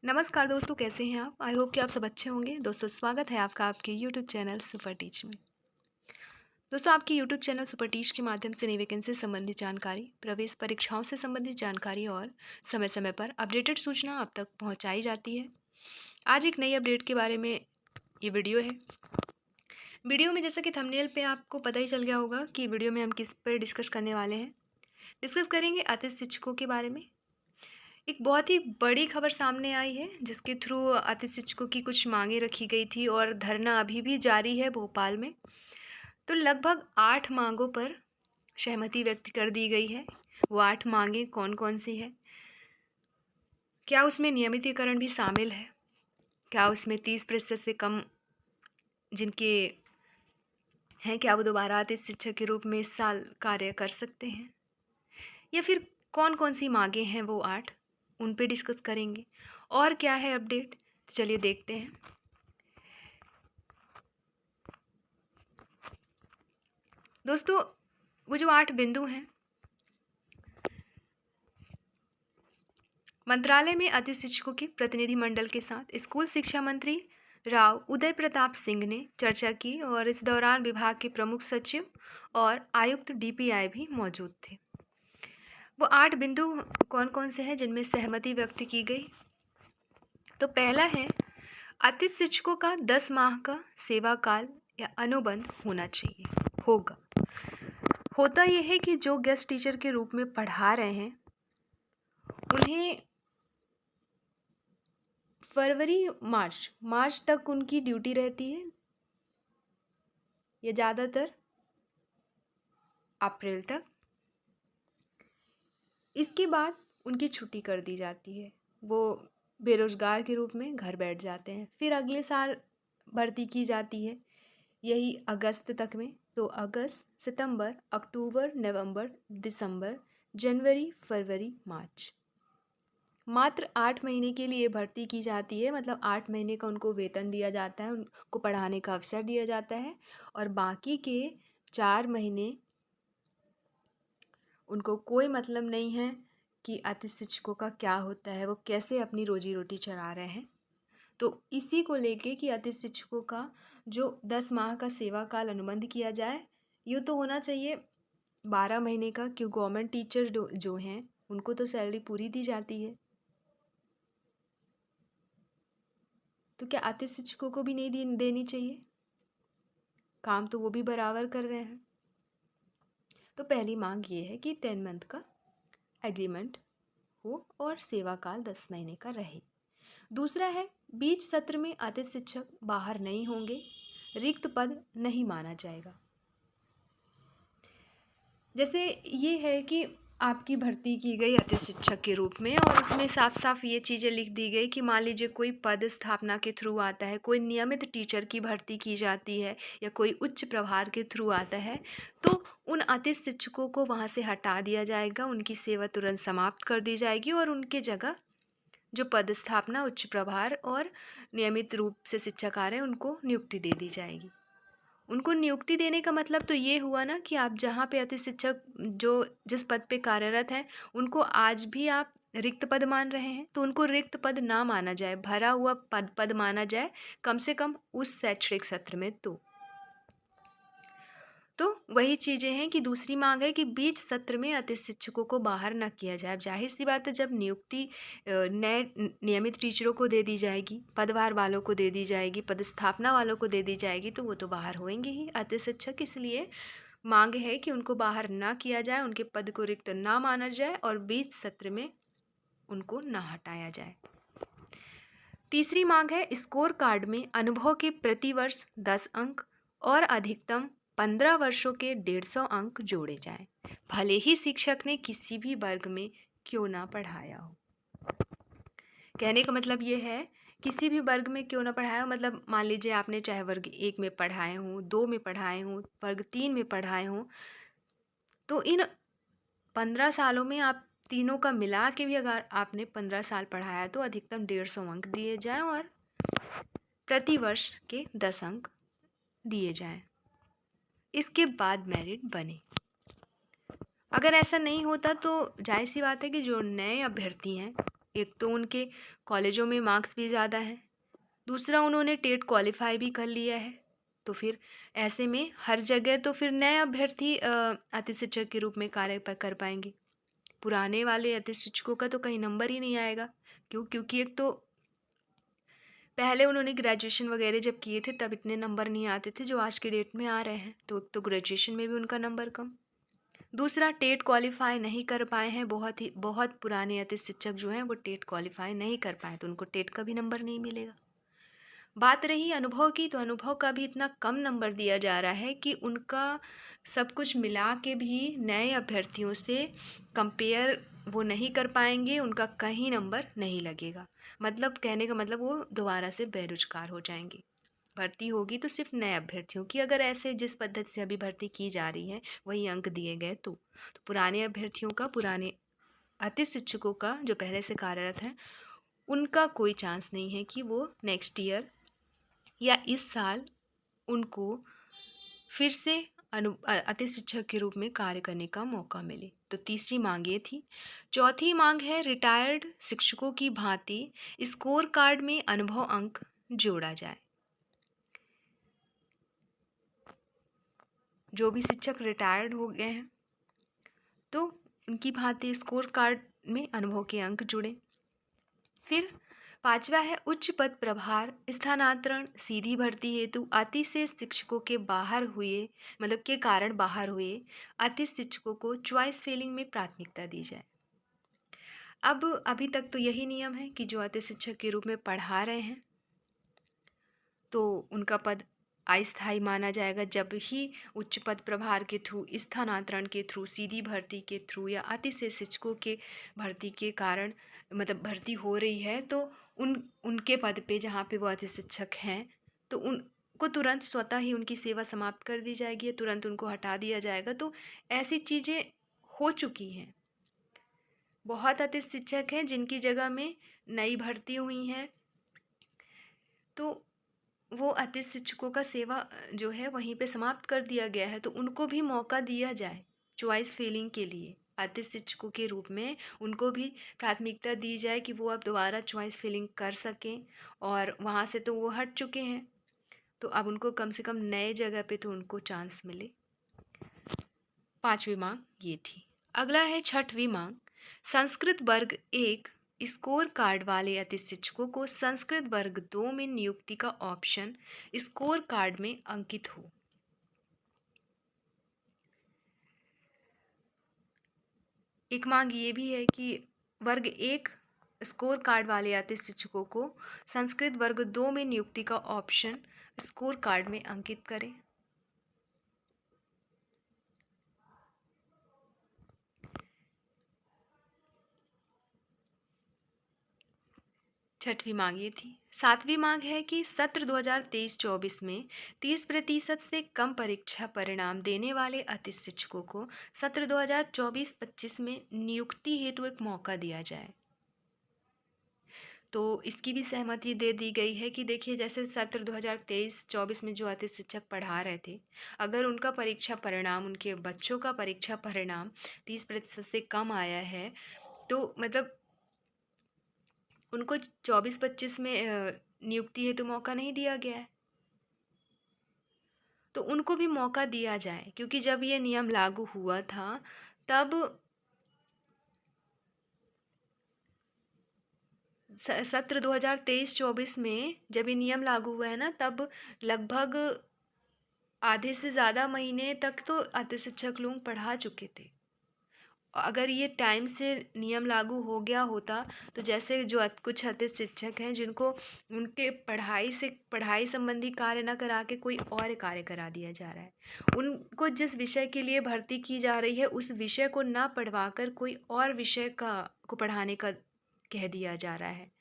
नमस्कार दोस्तों, कैसे हैं आप? आई होप कि आप सब अच्छे होंगे। दोस्तों, स्वागत है आपका आपके यूट्यूब चैनल सुपर टीच में। दोस्तों, आपके यूट्यूब चैनल सुपर टीच के माध्यम से नई वैकेंसी से संबंधित जानकारी, प्रवेश परीक्षाओं से संबंधित जानकारी और समय समय पर अपडेटेड सूचना आप तक पहुंचाई जाती है। आज एक नई अपडेट के बारे में ये वीडियो है। वीडियो में जैसा कि थंबनेल पे आपको पता ही चल गया होगा कि वीडियो में हम किस पर डिस्कस करने वाले हैं। डिस्कस करेंगे अतिथि शिक्षकों के बारे में। एक बहुत ही बड़ी खबर सामने आई है जिसके थ्रू अतिथि शिक्षकों की कुछ मांगे रखी गई थी और धरना अभी भी जारी है भोपाल में। तो लगभग 8 मांगों पर सहमति व्यक्त कर दी गई है। वो 8 मांगे कौन कौन सी है? क्या उसमें नियमितीकरण भी शामिल है? क्या उसमें 30% से कम जिनके हैं, क्या वो दोबारा अतिथि शिक्षक के रूप में इस साल कार्य कर सकते हैं? या फिर कौन कौन सी मांगे हैं वो 8, उन पे डिस्कस करेंगे। और क्या है अपडेट, तो चलिए देखते हैं। दोस्तों, वो जो 8 बिंदु हैं, मंत्रालय में अतिथि शिक्षकों के प्रतिनिधिमंडल के साथ स्कूल शिक्षा मंत्री राव उदय प्रताप सिंह ने चर्चा की और इस दौरान विभाग के प्रमुख सचिव और आयुक्त डीपीआई भी मौजूद थे। वो 8 बिंदु कौन कौन से हैं जिनमें सहमति व्यक्त की गई? तो पहला है, अतिथि शिक्षकों का 10 माह का सेवा काल या अनुबंध होना चाहिए, होगा। होता यह है कि जो गेस्ट टीचर के रूप में पढ़ा रहे हैं उन्हें फरवरी मार्च तक उनकी ड्यूटी रहती है, या ज़्यादातर अप्रैल तक। इसके बाद उनकी छुट्टी कर दी जाती है, वो बेरोजगार के रूप में घर बैठ जाते हैं। फिर अगले साल भर्ती की जाती है, यही अगस्त तक में। तो अगस्त, सितंबर, अक्टूबर, नवंबर, दिसंबर, जनवरी, फरवरी, मार्च, मात्र 8 महीने के लिए भर्ती की जाती है। मतलब 8 महीने का उनको वेतन दिया जाता है, उनको पढ़ाने का अवसर दिया जाता है, और बाकी के 4 महीने उनको कोई मतलब नहीं है कि अतिथि शिक्षकों का क्या होता है, वो कैसे अपनी रोजी रोटी चला रहे हैं। तो इसी को लेके कि अतिथि शिक्षकों का जो 10 माह का सेवा काल अनुबंध किया जाए, यूँ तो होना चाहिए 12 महीने का, क्यों गवर्नमेंट टीचर जो हैं उनको तो सैलरी पूरी दी जाती है। तो क्या अतिथि शिक्षकों को भी नहीं देनी चाहिए? काम तो वो भी बराबर कर रहे हैं। तो पहली मांग ये है कि 10 मंथ का एग्रीमेंट हो और सेवा काल 10 महीने का रहे। दूसरा है, बीच सत्र में अतिथि शिक्षक बाहर नहीं होंगे, रिक्त पद नहीं माना जाएगा। जैसे ये है कि आपकी भर्ती की गई अतिथि शिक्षक के रूप में, और उसमें साफ साफ ये चीज़ें लिख दी गई कि मान लीजिए कोई पद स्थापना के थ्रू आता है, कोई नियमित टीचर की भर्ती की जाती है, या कोई उच्च प्रभार के थ्रू आता है, तो उन अतिथि शिक्षकों को वहाँ से हटा दिया जाएगा, उनकी सेवा तुरंत समाप्त कर दी जाएगी, और उनके जगह जो पद स्थापना, उच्च प्रभार और नियमित रूप से शिक्षक आ रहे हैं उनको नियुक्ति दे दी जाएगी। उनको नियुक्ति देने का मतलब तो ये हुआ ना कि आप जहाँ पे अतिथि शिक्षक जो जिस पद पे कार्यरत हैं, उनको आज भी आप रिक्त पद मान रहे हैं, तो उनको रिक्त पद ना माना जाए, भरा हुआ पद माना जाए, कम से कम उस शैक्षणिक सत्र में। तो वही चीज़ें हैं कि दूसरी मांग है कि बीच सत्र में अतिथि शिक्षकों को बाहर ना किया जाए। अब जाहिर सी बात है, जब नियुक्ति नए नियमित टीचरों को दे दी जाएगी, पदभार वालों को दे दी जाएगी, पदस्थापना वालों को दे दी जाएगी, तो वो तो बाहर होंगे ही अतिथि शिक्षक। इसलिए मांग है कि उनको बाहर ना किया जाए, उनके पद को रिक्त ना माना जाए, और बीच सत्र में उनको ना हटाया जाए। तीसरी मांग है, स्कोर कार्ड में अनुभव के प्रति वर्ष 10 अंक और अधिकतम 15 वर्षों के 150 अंक जोड़े जाएं, भले ही शिक्षक ने किसी भी वर्ग में क्यों ना पढ़ाया हो। कहने का मतलब ये है, किसी भी वर्ग में क्यों ना पढ़ाया हो, मतलब मान लीजिए आपने चाहे वर्ग 1 में पढ़ाए हों, 2 में पढ़ाए हों, वर्ग 3 में पढ़ाए हों, तो इन 15 सालों में आप तीनों का मिला के भी अगर आपने 15 साल पढ़ाया तो अधिकतम 150 अंक दिए जाएं, और प्रति वर्ष के 10 अंक दिए जाएं। इसके बाद मेरिट बने। अगर ऐसा नहीं होता तो जाहिर सी बात है कि जो नए अभ्यर्थी हैं एक तो उनके कॉलेजों में मार्क्स भी ज़्यादा हैं, दूसरा उन्होंने टेट क्वालिफाई भी कर लिया है। तो फिर ऐसे में हर जगह तो फिर नए अभ्यर्थी अतिथि शिक्षक के रूप में कार्य कर पाएंगे। पुराने वाले अतिथि शिक्षकों का तो कहीं नंबर ही नहीं आएगा। क्यों? क्योंकि एक तो पहले उन्होंने ग्रेजुएशन वगैरह जब किए थे तब इतने नंबर नहीं आते थे जो आज के डेट में आ रहे हैं। तो ग्रेजुएशन में भी उनका नंबर कम। दूसरा, टेट क्वालिफाई नहीं कर पाए हैं, बहुत पुराने अतिथि शिक्षक जो हैं वो टेट क्वालिफाई नहीं कर पाए, तो उनको टेट का भी नंबर नहीं मिलेगा। बात रही अनुभव की, तो अनुभव का भी इतना कम नंबर दिया जा रहा है कि उनका सब कुछ मिला के भी नए अभ्यर्थियों से कंपेयर वो नहीं कर पाएंगे, उनका कहीं नंबर नहीं लगेगा। मतलब कहने का मतलब वो दोबारा से बेरोजगार हो जाएंगे। भर्ती होगी तो सिर्फ नए अभ्यर्थियों की, अगर ऐसे जिस पद्धति से अभी भर्ती की जा रही है वही अंक दिए गए तो पुराने अभ्यर्थियों का, पुराने अतिथि शिक्षकों का जो पहले से कार्यरत हैं, उनका कोई चांस नहीं है कि वो नेक्स्ट ईयर या इस साल उनको फिर से अतिथि शिक्षक के रूप में कार्य करने का मौका मिले। तो तीसरी मांग ये थी। चौथी मांग है रिटायर्ड शिक्षकों की भांति स्कोर कार्ड में अनुभव अंक जोड़ा जाए। जो भी शिक्षक रिटायर्ड हो गए हैं तो उनकी भांति स्कोर कार्ड में अनुभव के अंक जुड़े। फिर पांचवा है उच्च पद प्रभार स्थानांतरण सीधी भर्ती हेतु अति से शिक्षकों के बाहर हुए, मतलब के कारण बाहर हुए अति शिक्षकों को चॉइस फिलिंग में प्राथमिकता दी जाए। अब अभी तक तो यही नियम है कि जो अति शिक्षक के रूप में पढ़ा रहे हैं तो उनका पद अस्थायी माना जाएगा। जब ही उच्च पद प्रभार के थ्रू, स्थानांतरण के थ्रू, सीधी भर्ती के थ्रू या अति से शिक्षकों के भर्ती के कारण मतलब भर्ती हो रही है तो उनके पद पे जहाँ पे वो अति शिक्षक हैं तो उनको तुरंत स्वतः ही उनकी सेवा समाप्त कर दी जाएगी या तुरंत उनको हटा दिया जाएगा। तो ऐसी चीज़ें हो चुकी हैं। बहुत अति शिक्षक हैं जिनकी जगह में नई भर्ती हुई हैं तो वो अतिथि शिक्षकों का सेवा जो है वहीं पे समाप्त कर दिया गया है, तो उनको भी मौका दिया जाए चॉइस फिलिंग के लिए। अतिथि शिक्षकों के रूप में उनको भी प्राथमिकता दी जाए कि वो अब दोबारा चॉइस फिलिंग कर सकें, और वहाँ से तो वो हट चुके हैं तो अब उनको कम से कम नए जगह पे तो उनको चांस मिले। पांचवी मांग ये थी। अगला है छठवीं मांग। संस्कृत वर्ग 1 स्कोर कार्ड वाले अतिथि शिक्षकों को संस्कृत वर्ग 2 में नियुक्ति का ऑप्शन स्कोर कार्ड में अंकित हो। एक मांग ये भी है कि वर्ग 1 स्कोर कार्ड वाले अतिथि शिक्षकों को संस्कृत वर्ग 2 में नियुक्ति का ऑप्शन स्कोर कार्ड में अंकित करें। छठवीं मांग ये थी। सातवीं मांग है कि सत्र 2023-24 में 30% से कम परीक्षा परिणाम देने वाले अतिथि शिक्षकों को सत्र 2024-25 में नियुक्ति हेतु एक मौका दिया जाए। तो इसकी भी सहमति दे दी गई है कि देखिए, जैसे सत्र 2023-24 में जो अतिथि शिक्षक पढ़ा रहे थे, अगर उनका परीक्षा परिणाम, उनके बच्चों का परीक्षा परिणाम 30% से कम आया है तो मतलब उनको 24-25 में नियुक्ति हेतु मौका नहीं दिया गया है, तो उनको भी मौका दिया जाए। क्योंकि जब ये नियम लागू हुआ था तब सत्र 2023-24 में जब ये नियम लागू हुआ है ना, तब लगभग आधे से ज़्यादा महीने तक तो अति शिक्षक लोग पढ़ा चुके थे। अगर ये टाइम से नियम लागू हो गया होता तो जैसे जो कुछ अति शिक्षक हैं जिनको उनके पढ़ाई संबंधी कार्य न करा के कोई और कार्य करा दिया जा रहा है, उनको जिस विषय के लिए भर्ती की जा रही है उस विषय को ना पढ़वाकर कोई और विषय को पढ़ाने का कह दिया जा रहा है।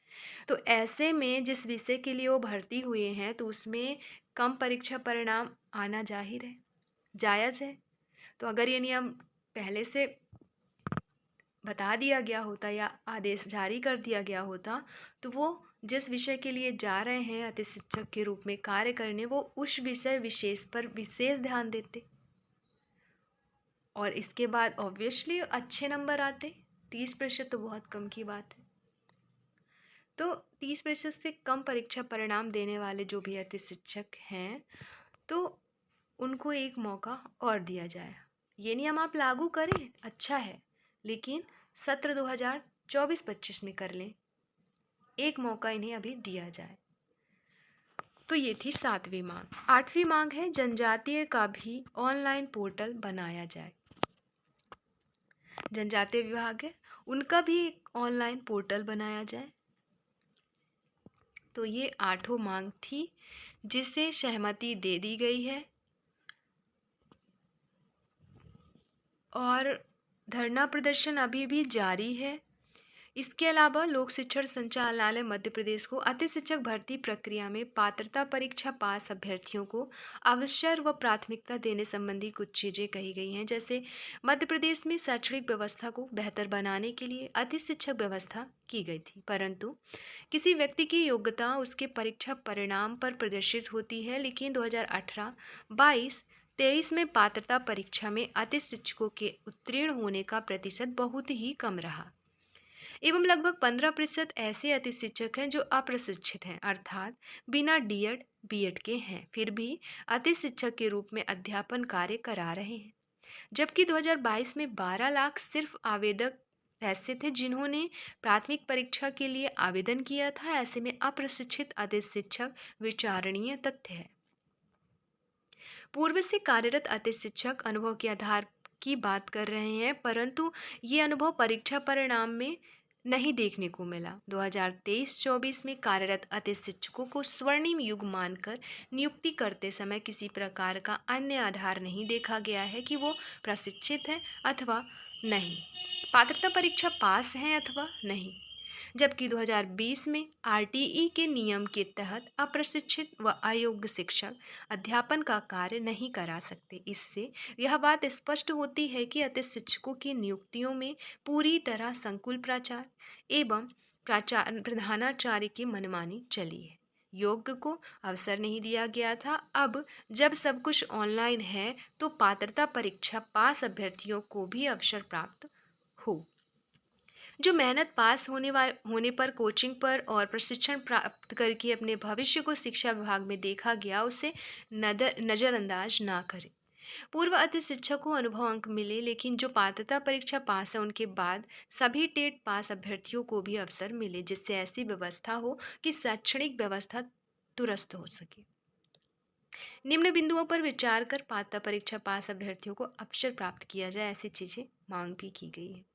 तो ऐसे में जिस विषय के लिए वो भर्ती हुए हैं तो उसमें कम परीक्षा परिणाम आना जाहिर है, जायज़ है। तो अगर ये नियम पहले से बता दिया गया होता या आदेश जारी कर दिया गया होता तो वो जिस विषय के लिए जा रहे हैं अति शिक्षक के रूप में कार्य करने, वो उस विषय विशेष पर विशेष ध्यान देते और इसके बाद ऑब्वियसली अच्छे नंबर आते। 30% तो बहुत कम की बात है। तो 30% से कम परीक्षा परिणाम देने वाले जो भी अतिथि शिक्षक हैं, तो उनको एक मौका और दिया जाए। ये नियम आप लागू करें, अच्छा है, लेकिन सत्र 2024-25 में कर लें। एक मौका इन्हें अभी दिया जाए। तो ये थी 7वीं मांग। 8वीं मांग है जनजातीय का भी ऑनलाइन पोर्टल बनाया जाए। जनजातीय विभाग है, उनका भी एक ऑनलाइन पोर्टल बनाया जाए। तो ये 8वीं मांग थी, जिसे सहमति दे दी गई है। और धरना प्रदर्शन अभी भी जारी है। इसके अलावा लोक शिक्षण संचालनालय मध्य प्रदेश को अति शिक्षक भर्ती प्रक्रिया में पात्रता परीक्षा पास अभ्यर्थियों को अवसर व प्राथमिकता देने संबंधी कुछ चीजें कही गई हैं। जैसे मध्य प्रदेश में शैक्षणिक व्यवस्था को बेहतर बनाने के लिए अति शिक्षक व्यवस्था की गई थी, परंतु किसी व्यक्ति की योग्यता उसके परीक्षा परिणाम पर प्रदर्शित होती है। लेकिन 2018, 22, 23 में पात्रता परीक्षा में अति शिक्षकों के उत्तीर्ण होने का प्रतिशत बहुत ही कम रहा एवं लगभग 15% ऐसे अति शिक्षक हैं जो अप्रशिक्षित हैं, अर्थात बिना डीएड बीएड के हैं, फिर भी अति शिक्षक के रूप में अध्यापन कार्य करा रहे हैं। जबकि 2022 में 12 लाख सिर्फ आवेदक ऐसे थे जिन्होंने प्राथमिक परीक्षा के लिए आवेदन किया था। ऐसे में अप्रशिक्षित अति शिक्षक विचारणीय तथ्य है। पूर्व से कार्यरत अति शिक्षक अनुभव के आधार की बात कर रहे हैं, परंतु ये अनुभव परीक्षा परिणाम में नहीं देखने को मिला। 2023-24 में कार्यरत अति शिक्षकों को स्वर्णिम युग मानकर नियुक्ति करते समय किसी प्रकार का अन्य आधार नहीं देखा गया है कि वो प्रशिक्षित हैं अथवा नहीं, पात्रता परीक्षा पास हैं अथवा नहीं। जबकि 2020 में आरटीई के नियम के तहत अप्रशिक्षित व अयोग्य शिक्षक अध्यापन का कार्य नहीं करा सकते। इससे यह बात स्पष्ट होती है कि अति शिक्षकों की नियुक्तियों में पूरी तरह संकुल प्राचार्य एवं प्रधानाचार्य की मनमानी चली है। योग्य को अवसर नहीं दिया गया था। अब जब सब कुछ ऑनलाइन है तो पात्रता परीक्षा पास अभ्यर्थियों को भी अवसर प्राप्त हो। जो मेहनत पास होने पर कोचिंग पर और प्रशिक्षण प्राप्त करके अपने भविष्य को शिक्षा विभाग में देखा गया, उसे नज़रअंदाज ना करें। पूर्व अति शिक्षक को अनुभव अंक मिले, लेकिन जो पात्रता परीक्षा पास है उनके बाद सभी टेट पास अभ्यर्थियों को भी अवसर मिले, जिससे ऐसी व्यवस्था हो कि शैक्षणिक व्यवस्था दुरुस्त हो सके। निम्न बिंदुओं पर विचार कर पात्रता परीक्षा पास अभ्यर्थियों को अवसर प्राप्त किया जाए, ऐसी चीजें मांग भी की गई है।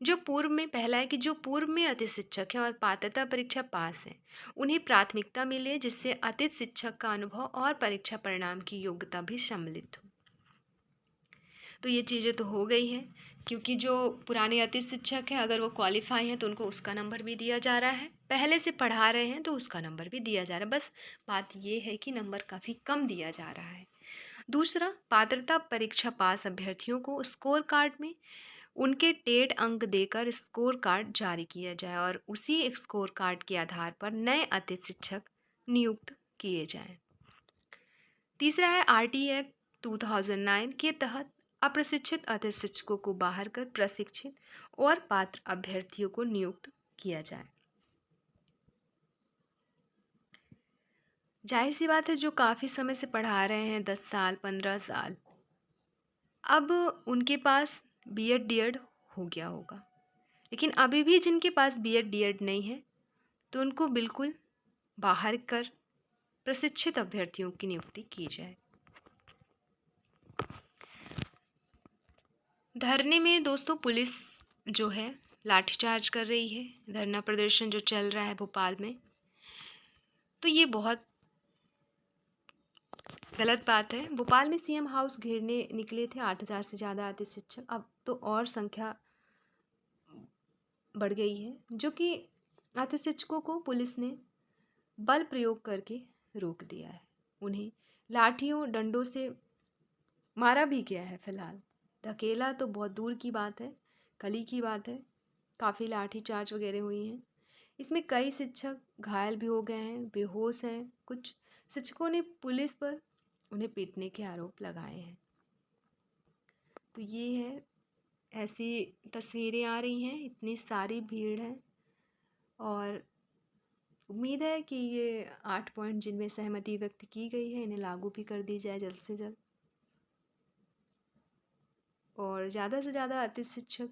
जो पूर्व में पहला है कि जो पूर्व में अतिथि शिक्षक हैं और पात्रता परीक्षा पास हैं, उन्हें प्राथमिकता मिले, जिससे अतिथि शिक्षक का अनुभव और परीक्षा परिणाम की योग्यता भी सम्मिलित हो। तो ये चीज़ें तो हो गई हैं, क्योंकि जो पुराने अतिथि शिक्षक हैं अगर वो क्वालिफाई हैं तो उनको उसका नंबर भी दिया जा रहा है, पहले से पढ़ा रहे हैं तो उसका नंबर भी दिया जा रहा है। बस बात ये है कि नंबर काफ़ी कम दिया जा रहा है। दूसरा, पात्रता परीक्षा पास अभ्यर्थियों को स्कोर कार्ड में उनके टेट अंक देकर स्कोर कार्ड जारी किया जाए और उसी स्कोर कार्ड के आधार पर नए अतिथि शिक्षक नियुक्त किए जाएं। तीसरा है आरटी एक्ट 2009 के तहत अप्रशिक्षित अतिथि शिक्षकों को बाहर कर प्रशिक्षित और पात्र अभ्यर्थियों को नियुक्त किया जाए। जाहिर सी बात है, जो काफ़ी समय से पढ़ा रहे हैं 10 साल 15 साल, अब उनके पास बीएड डीएड हो गया होगा, लेकिन अभी भी जिनके पास बीएड डीएड नहीं है तो उनको बिल्कुल बाहर कर प्रशिक्षित अभ्यर्थियों की नियुक्ति की जाए। धरने में दोस्तों पुलिस जो है लाठीचार्ज कर रही है। धरना प्रदर्शन जो चल रहा है भोपाल में, तो ये बहुत गलत बात है। भोपाल में सीएम हाउस घेरने निकले थे 8,000 से ज़्यादा अतिथि शिक्षक, अब तो और संख्या बढ़ गई है, जो कि अतिथि शिक्षकों को पुलिस ने बल प्रयोग करके रोक दिया है। उन्हें लाठियों डंडों से मारा भी गया है। फिलहाल धकेला तो बहुत दूर की बात है, कली की बात है। काफ़ी लाठीचार्ज वगैरह हुई हैं। इसमें कई शिक्षक घायल भी हो गए हैं, बेहोश हैं। कुछ शिक्षकों ने पुलिस पर उन्हें पीटने के आरोप लगाए हैं। तो ये है, ऐसी तस्वीरें आ रही हैं, इतनी सारी भीड़ है और उम्मीद है कि ये 8 पॉइंट जिनमें सहमति व्यक्त की गई है इन्हें लागू भी कर दी जाए जल्द से जल्द, और ज़्यादा से ज़्यादा अतिथि शिक्षक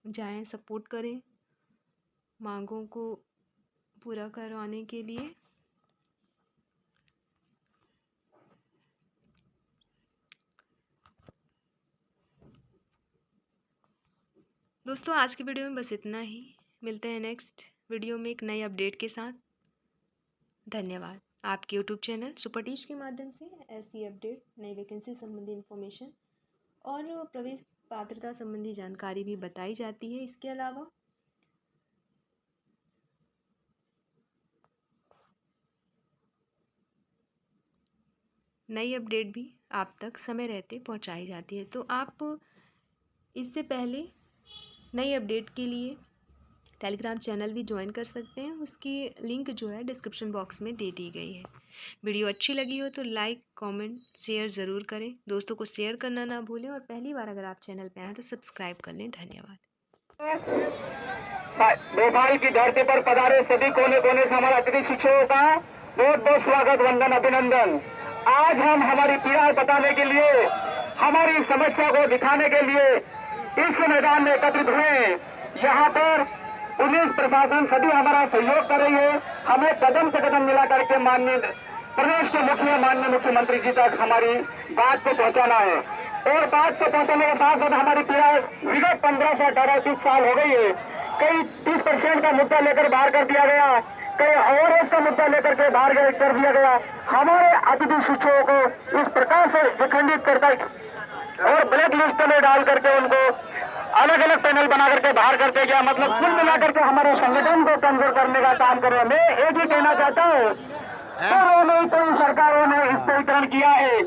जाएं, सपोर्ट करें मांगों को पूरा करवाने के लिए। दोस्तों आज की वीडियो में बस इतना ही। मिलते हैं नेक्स्ट वीडियो में एक नए अपडेट के साथ। धन्यवाद। आपके यूट्यूब चैनल सुपर टीच के माध्यम से ऐसी अपडेट, नई वैकेंसी संबंधी इन्फॉर्मेशन और प्रवेश पात्रता संबंधी जानकारी भी बताई जाती है। इसके अलावा नई अपडेट भी आप तक समय रहते पहुंचाई जाती है। तो आप इससे पहले नई अपडेट के लिए टेलीग्राम चैनल भी ज्वाइन कर सकते हैं। उसकी लिंक जो है डिस्क्रिप्शन बॉक्स में दे दी गई है। वीडियो अच्छी लगी हो तो लाइक, कमेंट, शेयर ज़रूर करें। दोस्तों को शेयर करना ना भूलें और पहली बार अगर आप चैनल पे आए तो सब्सक्राइब कर लें। धन्यवाद। भोपाल की धरती पर पधारे सभी कोने कोने से हमारे अतिथि शिक्षकों का बहुत बहुत स्वागत, वंदन, अभिनंदन। आज हम हमारी पीड़ा बताने के लिए, हमारी समस्या को दिखाने के लिए इस मैदान में एकत्रित हुए। यहाँ पर पुलिस प्रशासन सभी हमारा सहयोग कर रही है। हमें कदम से कदम मिला करके माननीय प्रदेश के माननीय मुख्यमंत्री जी तक हमारी बात को पहुंचाना है। और बात को पहुंचाने के साथ साथ हमारी पीड़ा विगत 15 से 18 20 साल हो गई है। कई 30% का मुद्दा लेकर बाहर कर दिया गया, कई और का मुद्दा लेकर के बाहर कर दिया गया। हमारे अतिथि शिक्षकों को इस प्रकार से विखंडित करके और ब्लैक लिस्ट में डाल करके उनको अलग अलग पैनल बना करके बाहर करते गया। मतलब कुल मिलाकर के हमारे संगठन को कमजोर करने का काम कर रहे हैं। मैं एक ही कहना चाहता हूँ, तो सरकारों ने इस पर किया है।